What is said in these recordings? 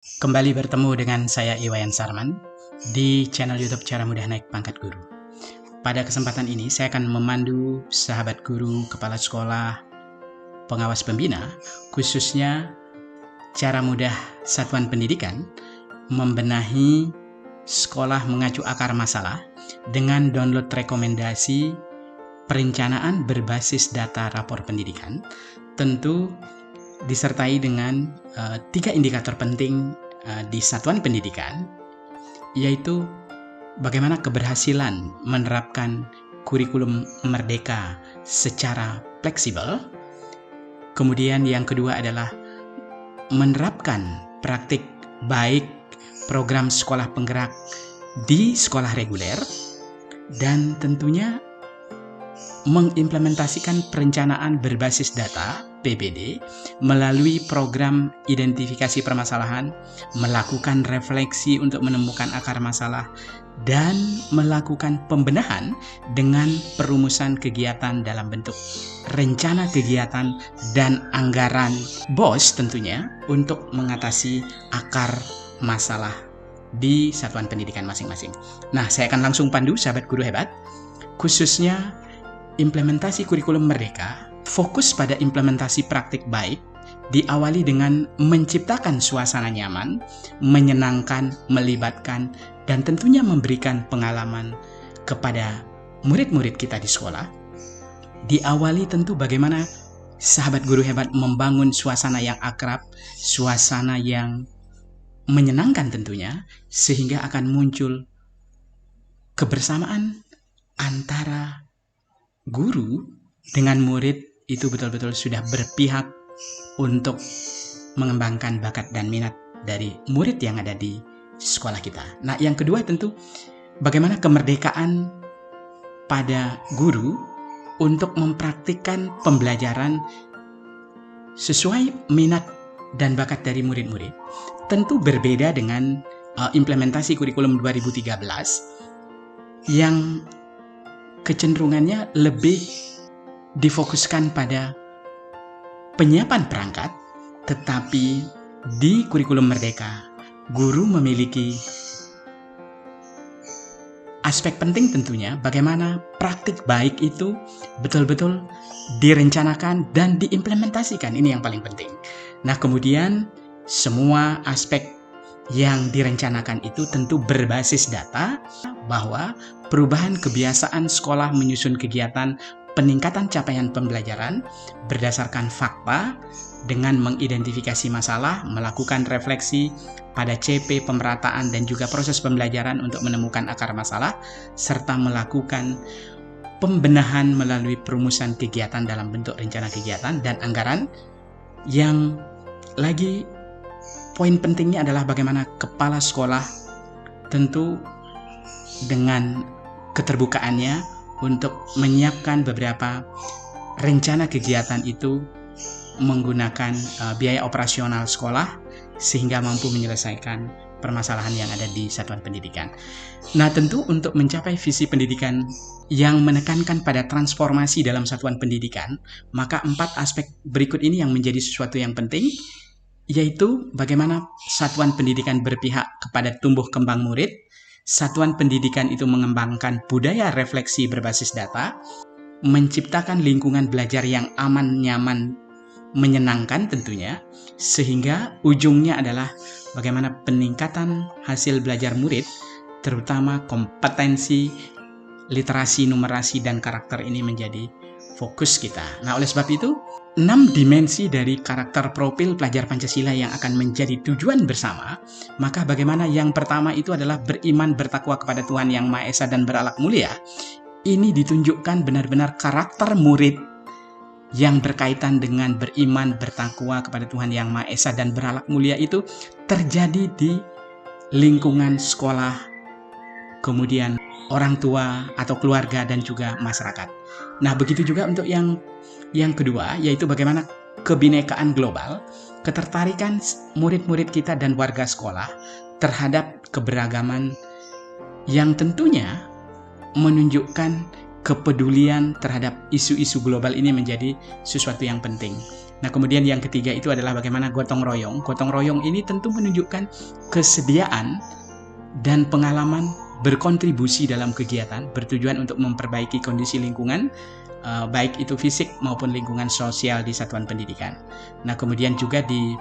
Kembali bertemu dengan saya Iwayan Sarman di channel YouTube Cara Mudah Naik Pangkat Guru. Pada kesempatan ini saya akan memandu sahabat guru, kepala sekolah, pengawas pembina, khususnya cara mudah satuan pendidikan membenahi sekolah mengacu akar masalah dengan download rekomendasi perencanaan berbasis data rapor pendidikan, tentu disertai dengan 3 indikator penting di satuan pendidikan, yaitu bagaimana keberhasilan menerapkan kurikulum merdeka secara fleksibel. Kemudian yang kedua adalah menerapkan praktik baik program sekolah penggerak di sekolah reguler, dan tentunya mengimplementasikan perencanaan berbasis data (PBD) melalui program identifikasi permasalahan, melakukan refleksi untuk menemukan akar masalah, dan melakukan pembenahan dengan perumusan kegiatan dalam bentuk rencana kegiatan dan anggaran BOS tentunya untuk mengatasi akar masalah di satuan pendidikan masing-masing. Nah, saya akan langsung pandu sahabat guru hebat, khususnya implementasi kurikulum merdeka fokus pada implementasi praktik baik, diawali dengan menciptakan suasana nyaman, menyenangkan, melibatkan, dan tentunya memberikan pengalaman kepada murid-murid kita di sekolah. Diawali tentu bagaimana sahabat guru hebat membangun suasana yang akrab, suasana yang menyenangkan tentunya, sehingga akan muncul kebersamaan antara guru dengan murid itu betul-betul sudah berpihak untuk mengembangkan bakat dan minat dari murid yang ada di sekolah kita. Nah, yang kedua tentu bagaimana kemerdekaan pada guru untuk mempraktikkan pembelajaran sesuai minat dan bakat dari murid-murid. Tentu berbeda dengan implementasi kurikulum 2013 yang kecenderungannya lebih difokuskan pada penyiapan perangkat, tetapi di kurikulum merdeka, guru memiliki aspek penting tentunya bagaimana praktik baik itu betul-betul direncanakan dan diimplementasikan. Ini yang paling penting. Nah, kemudian semua aspek yang direncanakan itu tentu berbasis data, bahwa perubahan kebiasaan sekolah menyusun kegiatan peningkatan capaian pembelajaran berdasarkan fakta dengan mengidentifikasi masalah, melakukan refleksi pada CP pemerataan dan juga proses pembelajaran untuk menemukan akar masalah, serta melakukan pembenahan melalui perumusan kegiatan dalam bentuk rencana kegiatan dan anggaran. Yang lagi poin pentingnya adalah bagaimana kepala sekolah tentu dengan keterbukaannya untuk menyiapkan beberapa rencana kegiatan itu menggunakan biaya operasional sekolah sehingga mampu menyelesaikan permasalahan yang ada di satuan pendidikan. Nah, tentu untuk mencapai visi pendidikan yang menekankan pada transformasi dalam satuan pendidikan, maka 4 aspek berikut ini yang menjadi sesuatu yang penting, yaitu bagaimana satuan pendidikan berpihak kepada tumbuh kembang murid, satuan pendidikan itu mengembangkan budaya refleksi berbasis data, menciptakan lingkungan belajar yang aman, nyaman, menyenangkan tentunya, sehingga ujungnya adalah bagaimana peningkatan hasil belajar murid, terutama kompetensi literasi, numerasi, dan karakter ini menjadi fokus kita. Nah, oleh sebab itu 6 dimensi dari karakter profil pelajar Pancasila yang akan menjadi tujuan bersama, maka bagaimana yang pertama itu adalah beriman bertakwa kepada Tuhan Yang Maha Esa dan berakhlak mulia. Ini ditunjukkan benar-benar karakter murid yang berkaitan dengan beriman bertakwa kepada Tuhan Yang Maha Esa dan berakhlak mulia itu terjadi di lingkungan sekolah, kemudian orang tua atau keluarga, dan juga masyarakat. Nah, begitu juga untuk yang kedua, yaitu bagaimana kebinekaan global, ketertarikan murid-murid kita dan warga sekolah terhadap keberagaman yang tentunya menunjukkan kepedulian terhadap isu-isu global ini menjadi sesuatu yang penting. Nah, kemudian yang ketiga itu adalah bagaimana gotong royong. Gotong royong ini tentu menunjukkan kesediaan dan pengalaman berkontribusi dalam kegiatan bertujuan untuk memperbaiki kondisi lingkungan, baik itu fisik maupun lingkungan sosial di satuan pendidikan. Nah, kemudian juga di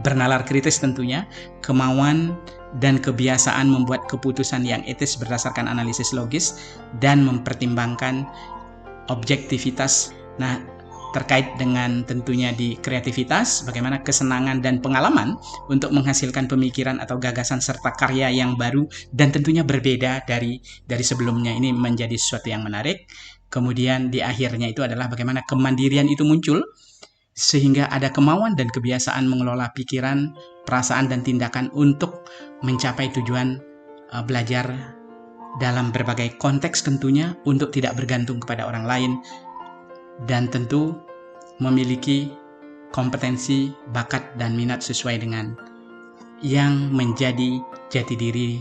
bernalar kritis tentunya, kemauan dan kebiasaan membuat keputusan yang etis berdasarkan analisis logis dan mempertimbangkan objektivitas. Nah, terkait dengan tentunya di kreativitas, bagaimana kesenangan dan pengalaman untuk menghasilkan pemikiran atau gagasan serta karya yang baru dan tentunya berbeda dari sebelumnya, ini menjadi sesuatu yang menarik. Kemudian di akhirnya itu adalah bagaimana kemandirian itu muncul sehingga ada kemauan dan kebiasaan mengelola pikiran, perasaan dan tindakan untuk mencapai tujuan belajar dalam berbagai konteks tentunya, untuk tidak bergantung kepada orang lain, dan tentu memiliki kompetensi, bakat, dan minat sesuai dengan yang menjadi jati diri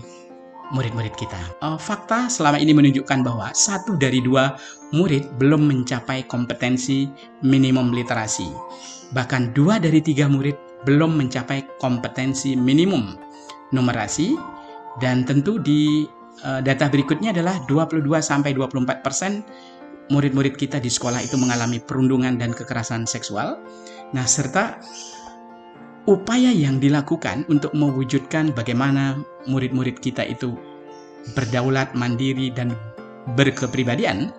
murid-murid kita. Fakta selama ini menunjukkan bahwa 1 dari 2 murid belum mencapai kompetensi minimum literasi. Bahkan 2 dari 3 murid belum mencapai kompetensi minimum numerasi. Dan tentu di data berikutnya adalah 22-24% murid-murid kita di sekolah itu mengalami perundungan dan kekerasan seksual. Nah, serta upaya yang dilakukan untuk mewujudkan bagaimana murid-murid kita itu berdaulat, mandiri, dan berkepribadian,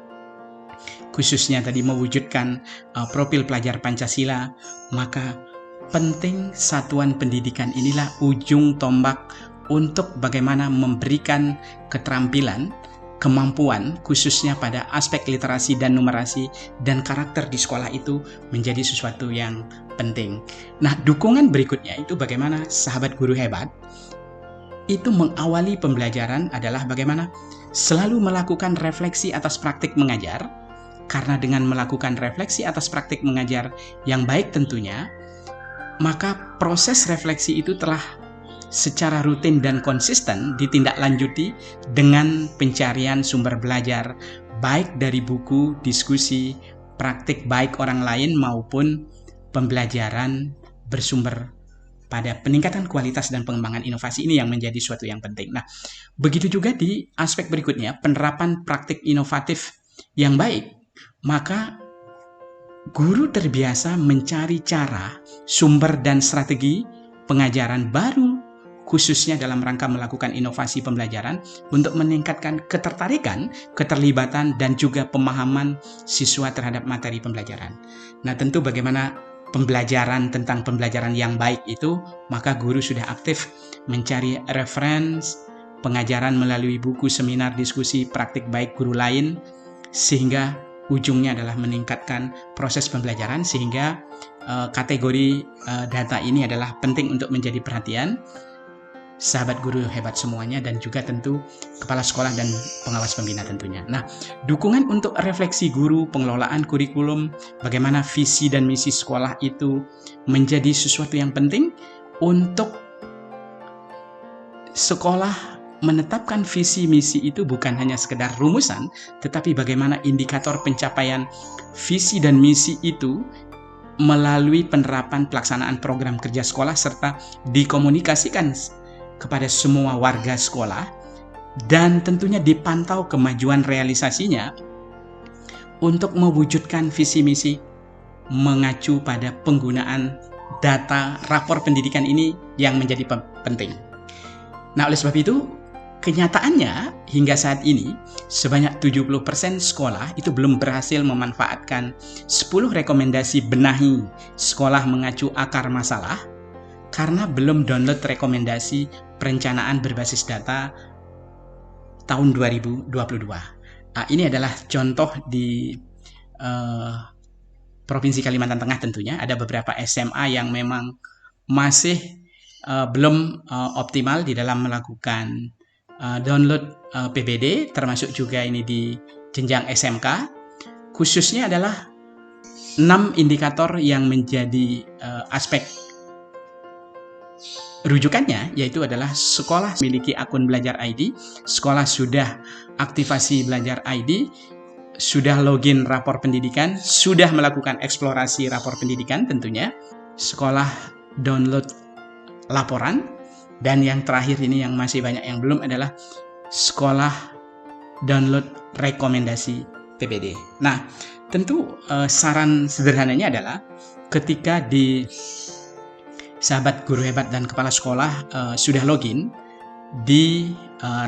khususnya tadi mewujudkan profil pelajar Pancasila, maka penting satuan pendidikan inilah ujung tombak untuk bagaimana memberikan keterampilan, kemampuan khususnya pada aspek literasi dan numerasi dan karakter di sekolah itu menjadi sesuatu yang penting. Nah, dukungan berikutnya itu bagaimana sahabat guru hebat itu mengawali pembelajaran adalah bagaimana selalu melakukan refleksi atas praktik mengajar, karena dengan melakukan refleksi atas praktik mengajar yang baik tentunya, maka proses refleksi itu telah secara rutin dan konsisten ditindaklanjuti dengan pencarian sumber belajar, baik dari buku, diskusi, praktik baik orang lain maupun pembelajaran bersumber pada peningkatan kualitas dan pengembangan inovasi. Ini yang menjadi suatu yang penting. Nah, begitu juga di aspek berikutnya, penerapan praktik inovatif yang baik, maka guru terbiasa mencari cara, sumber, dan strategi pengajaran baru khususnya dalam rangka melakukan inovasi pembelajaran untuk meningkatkan ketertarikan, keterlibatan, dan juga pemahaman siswa terhadap materi pembelajaran. Nah, tentu bagaimana pembelajaran tentang pembelajaran yang baik itu, maka guru sudah aktif mencari referensi pengajaran melalui buku, seminar, diskusi, praktik baik guru lain, sehingga ujungnya adalah meningkatkan proses pembelajaran, sehingga kategori data ini adalah penting untuk menjadi perhatian sahabat guru hebat semuanya, dan juga tentu kepala sekolah dan pengawas pembina tentunya. Nah, dukungan untuk refleksi guru, pengelolaan kurikulum, bagaimana visi dan misi sekolah itu menjadi sesuatu yang penting untuk sekolah menetapkan visi misi itu bukan hanya sekedar rumusan, tetapi bagaimana indikator pencapaian visi dan misi itu melalui penerapan pelaksanaan program kerja sekolah serta dikomunikasikan kepada semua warga sekolah, dan tentunya dipantau kemajuan realisasinya untuk mewujudkan visi misi mengacu pada penggunaan data rapor pendidikan ini yang menjadi penting. Nah, oleh sebab itu, kenyataannya hingga saat ini sebanyak 70% sekolah itu belum berhasil memanfaatkan 10 rekomendasi benahi sekolah mengacu akar masalah karena belum download rekomendasi perencanaan berbasis data tahun 2022. Ini adalah contoh di Provinsi Kalimantan Tengah tentunya. Ada beberapa SMA yang memang masih belum optimal di dalam melakukan download PBD, termasuk juga ini di jenjang SMK. Khususnya adalah 6 indikator yang menjadi aspek rujukannya, yaitu adalah sekolah memiliki akun Belajar ID, sekolah sudah aktivasi Belajar ID, sudah login rapor pendidikan, sudah melakukan eksplorasi rapor pendidikan tentunya, sekolah download laporan, dan yang terakhir ini yang masih banyak yang belum adalah sekolah download rekomendasi PBD. Nah, tentu saran sederhananya adalah ketika di sahabat guru hebat dan kepala sekolah sudah login di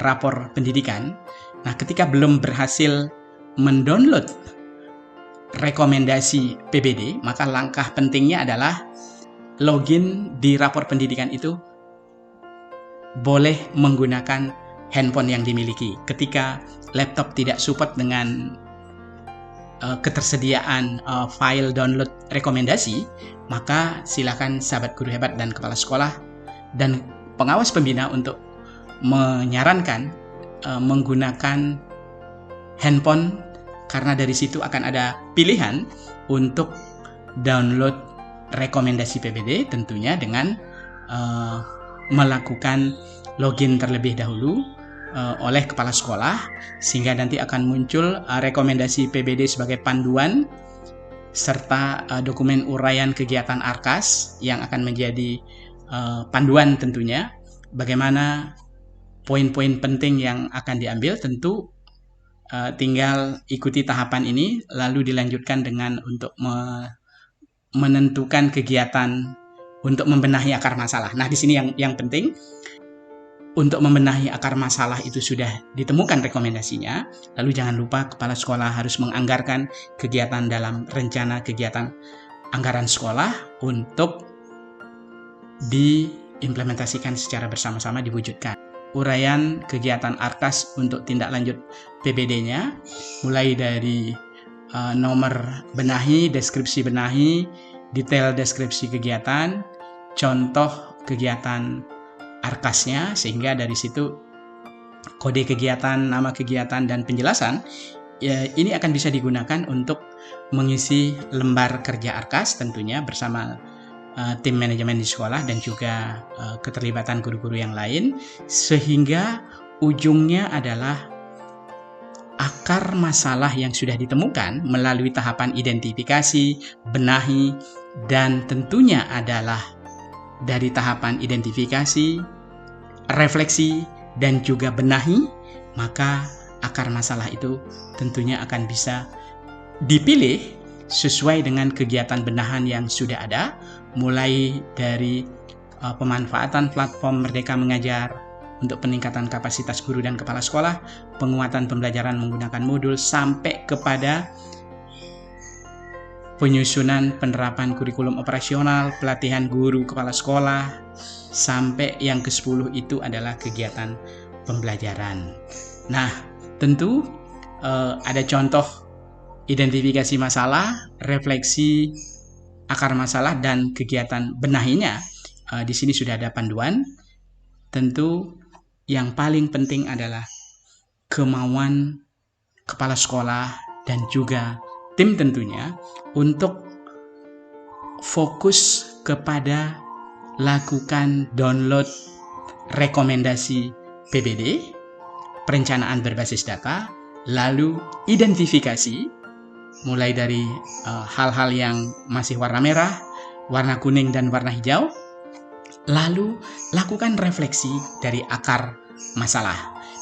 rapor pendidikan, nah ketika belum berhasil mendownload rekomendasi PBD, maka langkah pentingnya adalah login di rapor pendidikan itu boleh menggunakan handphone yang dimiliki. Ketika laptop tidak support dengan ketersediaan file download rekomendasi, maka silakan sahabat guru hebat dan kepala sekolah dan pengawas pembina untuk menyarankan menggunakan handphone, karena dari situ akan ada pilihan untuk download rekomendasi PBD tentunya dengan melakukan login terlebih dahulu oleh kepala sekolah, sehingga nanti akan muncul rekomendasi PBD sebagai panduan serta dokumen uraian kegiatan ARKAS yang akan menjadi panduan tentunya bagaimana poin-poin penting yang akan diambil. Tentu tinggal ikuti tahapan ini lalu dilanjutkan dengan untuk menentukan kegiatan untuk membenahi akar masalah. Nah, di sini yang penting, untuk membenahi akar masalah itu sudah ditemukan rekomendasinya, lalu jangan lupa kepala sekolah harus menganggarkan kegiatan dalam rencana kegiatan anggaran sekolah untuk diimplementasikan secara bersama-sama, diwujudkan. Uraian kegiatan ARKAS untuk tindak lanjut PBD-nya, mulai dari nomor benahi, deskripsi benahi, detail deskripsi kegiatan, contoh kegiatan ARKAS-nya, sehingga dari situ kode kegiatan, nama kegiatan, dan penjelasan ini akan bisa digunakan untuk mengisi lembar kerja ARKAS tentunya bersama tim manajemen di sekolah dan juga keterlibatan guru-guru yang lain, sehingga ujungnya adalah akar masalah yang sudah ditemukan melalui tahapan identifikasi, benahi, dan tentunya adalah dari tahapan identifikasi, refleksi, dan juga benahi, maka akar masalah itu tentunya akan bisa dipilih sesuai dengan kegiatan benahan yang sudah ada, mulai dari pemanfaatan platform Merdeka Mengajar untuk peningkatan kapasitas guru dan kepala sekolah, penguatan pembelajaran menggunakan modul, sampai kepada penyusunan penerapan kurikulum operasional, pelatihan guru kepala sekolah, sampai yang ke-10 itu adalah kegiatan pembelajaran. Nah, tentu ada contoh identifikasi masalah, refleksi akar masalah, dan kegiatan benahinya. Di sini sudah ada panduan. Tentu yang paling penting adalah kemauan kepala sekolah dan juga tim tentunya untuk fokus kepada lakukan download rekomendasi PBD, perencanaan berbasis data, lalu identifikasi mulai dari hal-hal yang masih warna merah, warna kuning, dan warna hijau, lalu lakukan refleksi dari akar masalah.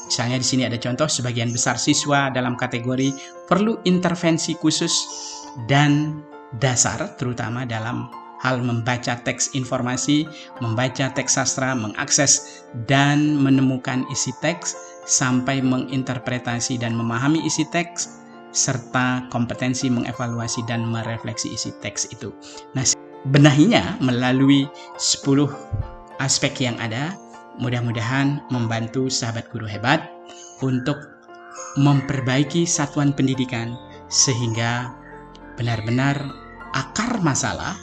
Misalnya di sini ada contoh, sebagian besar siswa dalam kategori perlu intervensi khusus dan dasar, terutama dalam hal membaca teks informasi, membaca teks sastra, mengakses dan menemukan isi teks, sampai menginterpretasi dan memahami isi teks, serta kompetensi mengevaluasi dan merefleksi isi teks itu. Nah, benahinya melalui 10 aspek yang ada, mudah-mudahan membantu sahabat guru hebat untuk memperbaiki satuan pendidikan sehingga benar-benar akar masalah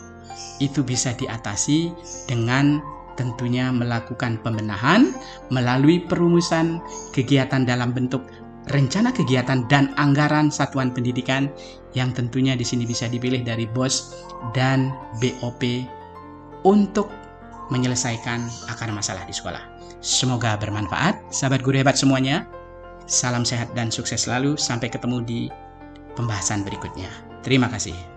itu bisa diatasi dengan tentunya melakukan pembenahan melalui perumusan kegiatan dalam bentuk rencana kegiatan dan anggaran satuan pendidikan yang tentunya di sini bisa dipilih dari BOS dan BOP untuk menyelesaikan akar masalah di sekolah. Semoga bermanfaat, sahabat guru hebat semuanya. Salam sehat dan sukses selalu. Sampai ketemu di pembahasan berikutnya. Terima kasih.